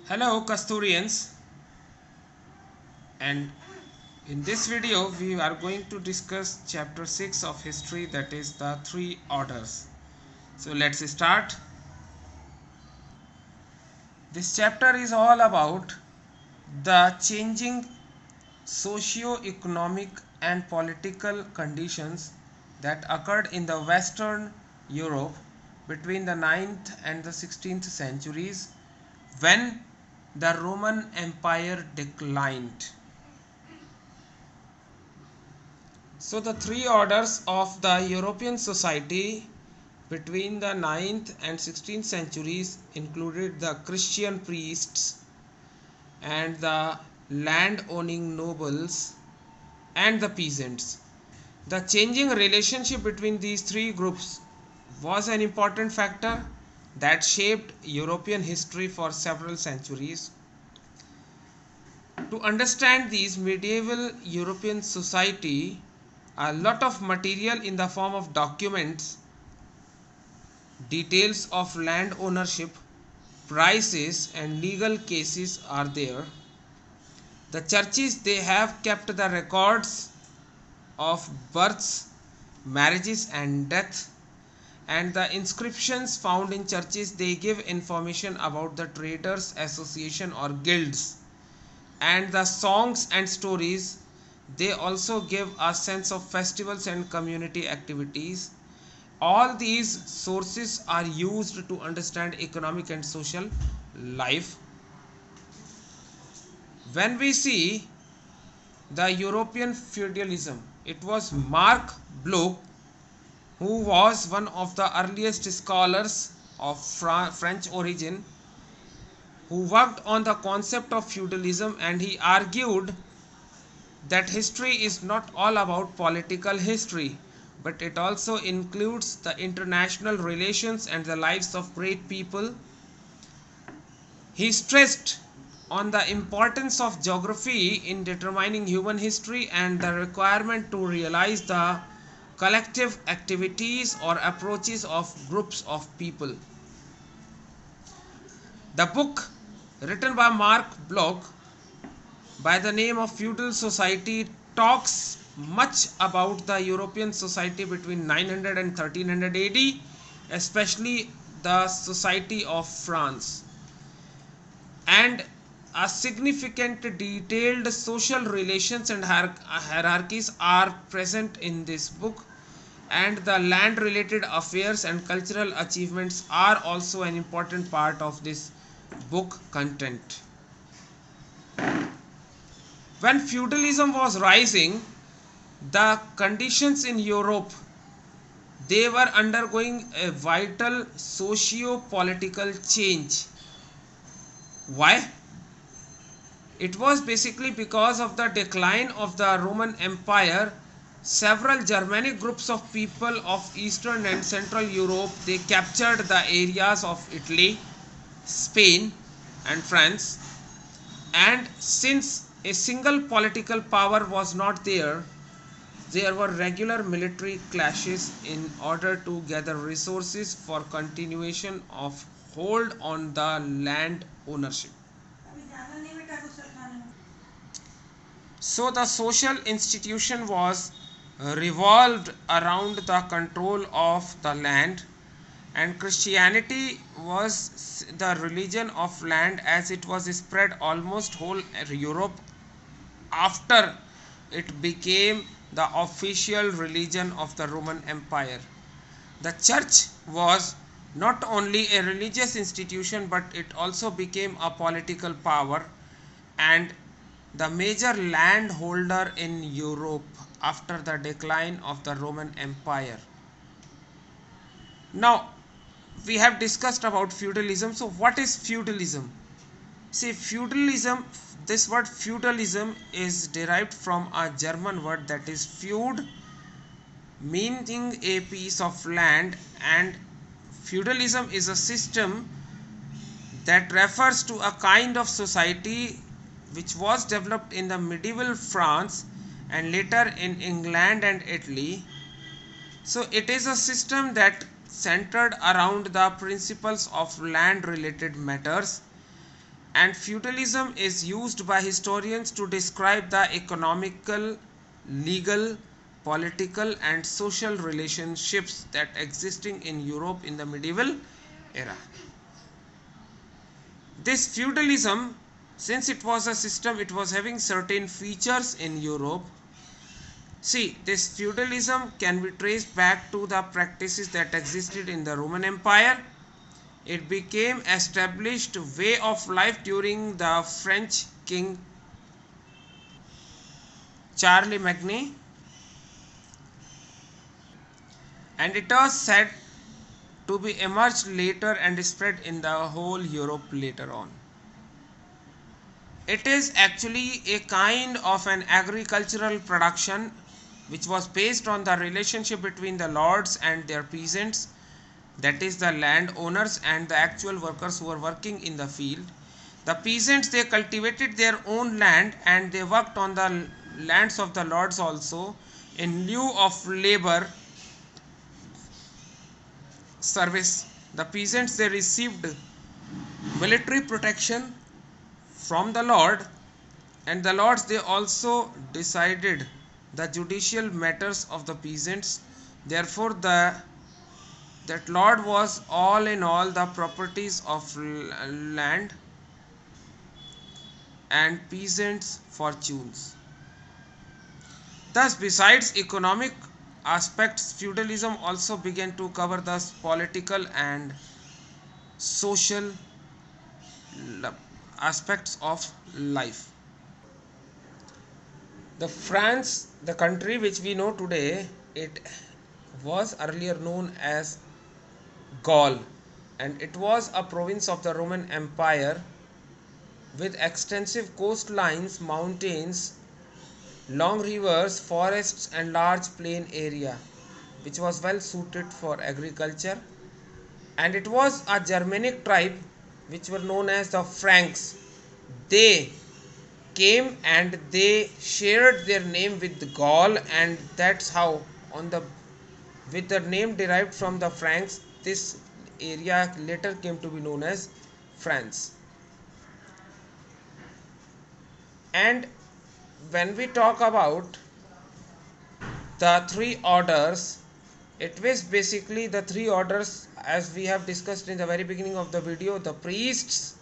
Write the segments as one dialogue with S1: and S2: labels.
S1: Hello Kasturians, and in this video we are going to discuss chapter 6 of history, that is the three orders. So let's start. This chapter is all about the changing socio-economic and political conditions that occurred in the Western Europe between the 9th and the 16th centuries when the Roman Empire declined. So the three orders of the European society between the 9th and 16th centuries included the Christian priests and the land owning nobles and the peasants. The changing relationship between these three groups was an important factor that shaped European history for several centuries. To understand these medieval European society, a lot of material in the form of documents, details of land ownership, prices and legal cases are there. The churches, they have kept the records of births, marriages and death, and the inscriptions found in churches, they give information about the traders association or guilds, and the songs and stories, they also give a sense of festivals and community activities. All these sources are used to understand economic and social life. When we see the European feudalism, it was Marc Bloch, who was one of the earliest scholars of French origin, who worked on the concept of feudalism, and he argued that history is not all about political history, but it also includes the international relations and the lives of great people. He stressed on the importance of geography in determining human history and the requirement to realize the collective activities or approaches of groups of people. The book written by Marc Bloch by the name of Feudal Society talks much about the European society between 900 and 1300 AD, especially the society of France. And a significant detailed social relations and hierarchies are present in this book, and the land related affairs and cultural achievements are also an important part of this book content. When feudalism was rising, the conditions in Europe, they were undergoing a vital socio-political change. Why? It was basically because of the decline of the Roman Empire. Several Germanic groups of people of Eastern and Central Europe, they captured the areas of Italy, Spain and France, and since a single political power was not there, there were regular military clashes in order to gather resources for continuation of hold on the land ownership. So the social institution was revolved around the control of the land, and Christianity was the religion of land as it was spread almost whole Europe after it became the official religion of the Roman Empire. The church was not only a religious institution, but it also became a political power and the major landholder in Europe after the decline of the Roman Empire. Now, we have discussed about feudalism. So, what is feudalism? See, feudalism, this word feudalism is derived from a German word that is feud, meaning a piece of land, and feudalism is a system that refers to a kind of society which was developed in the medieval France and later in England and Italy. So it is a system that centered around the principles of land related matters, And feudalism is used by historians to describe the economical, legal, political and social relationships that existing in Europe in the medieval era. This feudalism, since it was a system, it was having certain features in Europe. See, this feudalism can be traced back to the practices that existed in the Roman Empire. It became established way of life during the French king Charlemagne, and it was said to be emerged later and spread in the whole Europe later on. It is actually a kind of an agricultural production which was based on the relationship between the lords and their peasants, that is the landowners and the actual workers who were working in the field. The peasants, they cultivated their own land and they worked on the lands of the lords also in lieu of labor service. The peasants, they received military protection from the lord, and the lords, they also decided the judicial matters of the peasants. Therefore that lord was all in all the properties of land and peasants' fortunes. Thus, besides economic aspects, feudalism also began to cover the political and social aspects of life. The France, the country which we know today, it was earlier known as Gaul, and it was a province of the Roman Empire with extensive coastlines, mountains, long rivers, forests and large plain area, which was well suited for agriculture. And it was a Germanic tribe which were known as the Franks. They came and they shared their name with Gaul, and that's how on the with the name derived from the Franks, this area later came to be known as France. And when we talk about the three orders, it was basically the three orders as we have discussed in the very beginning of the video: the priests,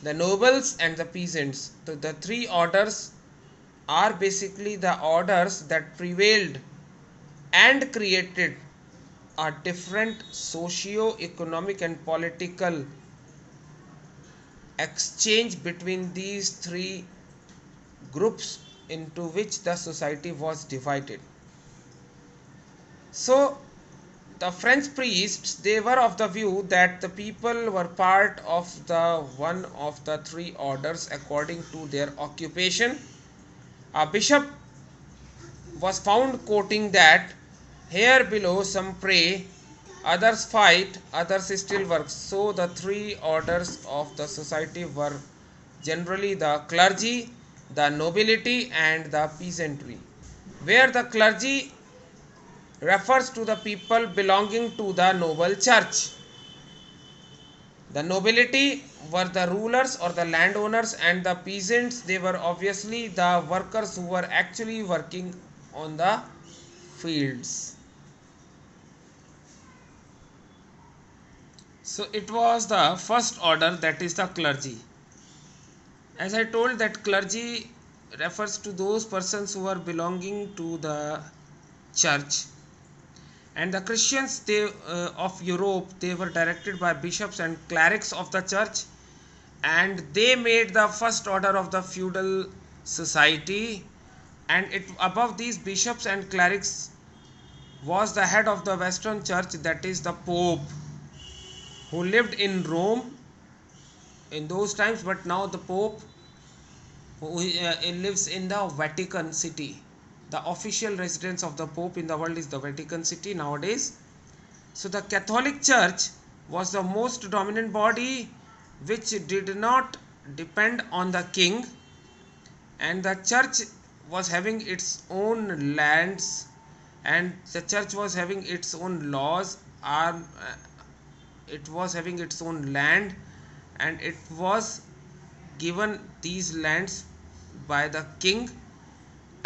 S1: the nobles and the peasants. So the three orders are basically the orders that prevailed and created a different socio-economic and political exchange between these three groups into which the society was divided. So the French priests, they were of the view that the people were part of the one of the three orders according to their occupation. A bishop was found quoting that here below some pray, others fight, others still work. So the three orders of the society were generally the clergy, the nobility and the peasantry, where the clergy refers to the people belonging to the noble church. The nobility were the rulers or the landowners, and the peasants, they were obviously the workers who were actually working on the fields. So it was the first order, that is the clergy. As I told, that clergy refers to those persons who are belonging to the church, and the Christians, they of Europe, they were directed by bishops and clerics of the church, and they made the first order of the feudal society. And it above these bishops and clerics was the head of the Western church, that is the Pope, who lived in Rome in those times, but now the Pope who lives in the Vatican City. The official residence of the Pope in the world is the Vatican City nowadays. So the Catholic Church was the most dominant body which did not depend on the king, and the church was having its own lands, and the church was having its own laws, it was having its own land, and it was given these lands by the king,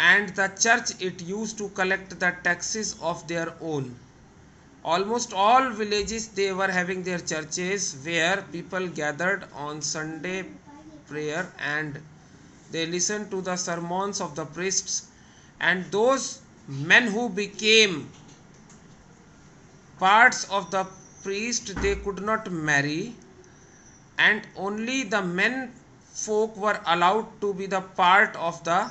S1: and the church it used to collect the taxes of their own. Almost all villages they were having their churches where people gathered on Sunday prayer, and they listened to the sermons of the priests. And those men who became parts of the priest, they could not marry, and only the men folk were allowed to be the part of the